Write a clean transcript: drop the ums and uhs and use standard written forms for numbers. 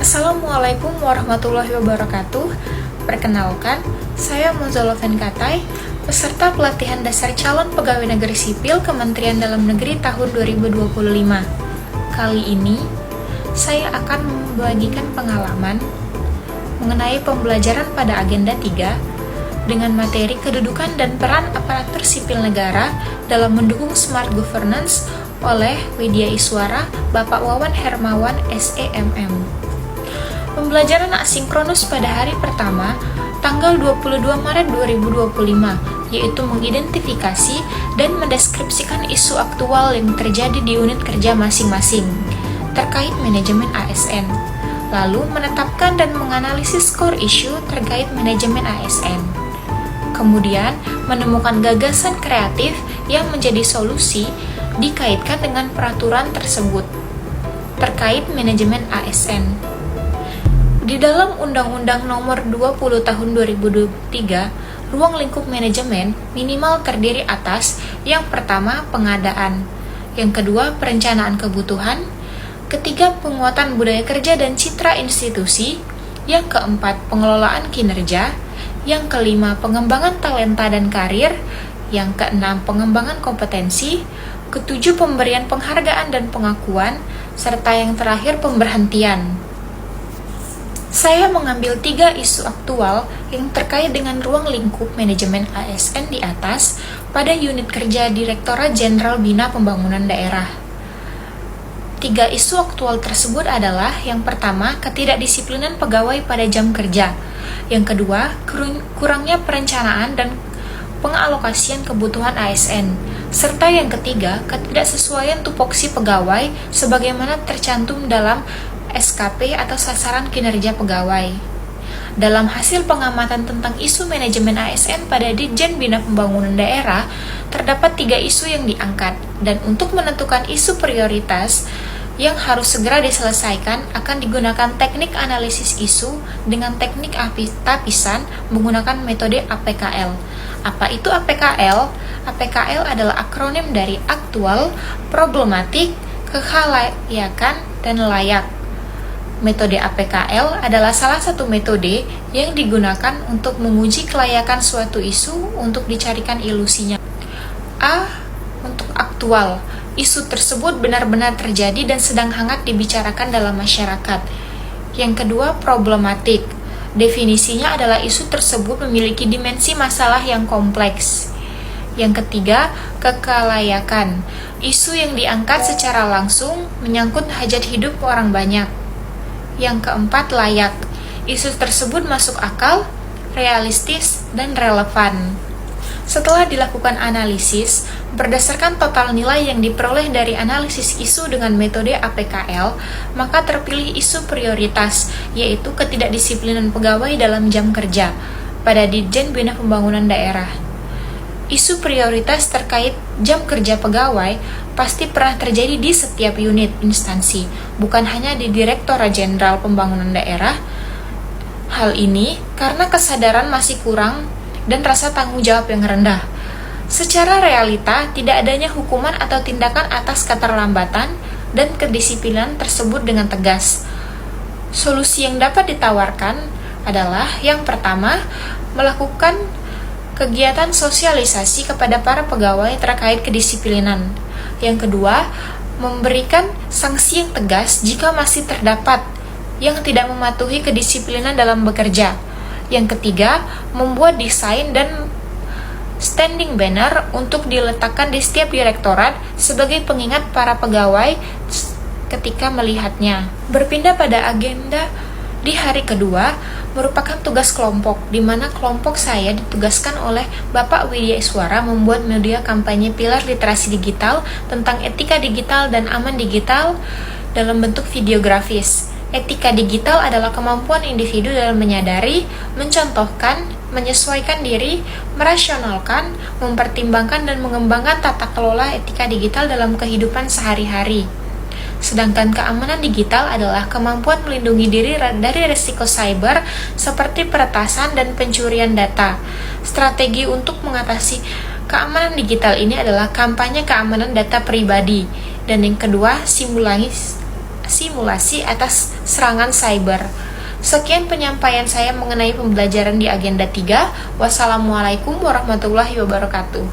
Assalamualaikum warahmatullahi wabarakatuh. Perkenalkan, saya Muzalofen Katai, peserta pelatihan dasar calon pegawai negeri sipil Kementerian Dalam Negeri tahun 2025. Kali ini, saya akan membagikan pengalaman mengenai pembelajaran pada agenda 3 dengan materi kedudukan dan peran aparatur sipil negara dalam mendukung smart governance oleh Widya Iswara, Bapak Wawan Hermawan, SEMM. Pembelajaran asinkronus pada hari pertama, tanggal 22 Maret 2025, yaitu mengidentifikasi dan mendeskripsikan isu aktual yang terjadi di unit kerja masing-masing terkait manajemen ASN, lalu menetapkan dan menganalisis core issue terkait manajemen ASN. Kemudian, menemukan gagasan kreatif yang menjadi solusi dikaitkan dengan peraturan tersebut terkait manajemen ASN. Di dalam Undang-Undang Nomor 20 Tahun 2023, ruang lingkup manajemen minimal terdiri atas yang pertama pengadaan, yang kedua perencanaan kebutuhan, ketiga penguatan budaya kerja dan citra institusi, yang keempat pengelolaan kinerja, yang kelima pengembangan talenta dan karir, yang keenam pengembangan kompetensi, ketujuh pemberian penghargaan dan pengakuan, serta yang terakhir pemberhentian. Saya mengambil 3 isu aktual yang terkait dengan ruang lingkup manajemen ASN di atas pada unit kerja Direktorat Jenderal Bina Pembangunan Daerah. 3 isu aktual tersebut adalah yang pertama, ketidakdisiplinan pegawai pada jam kerja. Yang kedua, kurangnya perencanaan dan pengalokasian kebutuhan ASN. Serta yang ketiga, ketidaksesuaian tupoksi pegawai sebagaimana tercantum dalam SKP atau sasaran kinerja pegawai. Dalam hasil pengamatan tentang isu manajemen ASN pada Ditjen Bina Pembangunan Daerah, terdapat 3 isu yang diangkat, dan untuk menentukan isu prioritas yang harus segera diselesaikan akan digunakan teknik analisis isu dengan teknik tapisan menggunakan metode APKL. Apa itu APKL? APKL adalah akronim dari aktual, problematik, kekhalayakan, dan layak. Metode APKL adalah salah satu metode yang digunakan untuk menguji kelayakan suatu isu untuk dicarikan ilusinya. A. Untuk aktual, isu tersebut benar-benar terjadi dan sedang hangat dibicarakan dalam masyarakat. Yang kedua, problematik. Definisinya adalah isu tersebut memiliki dimensi masalah yang kompleks. Yang ketiga, kekhalayakan. Isu yang diangkat secara langsung menyangkut hajat hidup orang banyak. Yang keempat, layak. Isu tersebut masuk akal, realistis, dan relevan. Setelah dilakukan analisis, berdasarkan total nilai yang diperoleh dari analisis isu dengan metode APKL, maka terpilih isu prioritas, yaitu ketidakdisiplinan pegawai dalam jam kerja pada Ditjen Bina Pembangunan Daerah. Isu prioritas terkait jam kerja pegawai pasti pernah terjadi di setiap unit instansi, bukan hanya di Direktorat Jenderal Pembangunan Daerah. Hal ini karena kesadaran masih kurang dan rasa tanggung jawab yang rendah. Secara realita, tidak adanya hukuman atau tindakan atas keterlambatan dan kedisiplinan tersebut dengan tegas. Solusi yang dapat ditawarkan adalah yang pertama, melakukan kegiatan sosialisasi kepada para pegawai terkait kedisiplinan. Yang kedua, memberikan sanksi yang tegas jika masih terdapat yang tidak mematuhi kedisiplinan dalam bekerja. Yang ketiga, membuat desain dan standing banner untuk diletakkan di setiap direktorat sebagai pengingat para pegawai ketika melihatnya. Berpindah pada agenda di hari kedua merupakan tugas kelompok, di mana kelompok saya ditugaskan oleh Bapak Widya Iswara membuat media kampanye pilar literasi digital tentang etika digital dan aman digital dalam bentuk videografis. Etika digital adalah kemampuan individu dalam menyadari, mencontohkan, menyesuaikan diri, merasionalkan, mempertimbangkan dan mengembangkan tata kelola etika digital dalam kehidupan sehari-hari. Sedangkan keamanan digital adalah kemampuan melindungi diri dari risiko cyber seperti peretasan dan pencurian data. Strategi untuk mengatasi keamanan digital ini adalah kampanye keamanan data pribadi. Dan yang kedua, simulasi atas serangan cyber. Sekian penyampaian saya mengenai pembelajaran di agenda 3. Wassalamualaikum warahmatullahi wabarakatuh.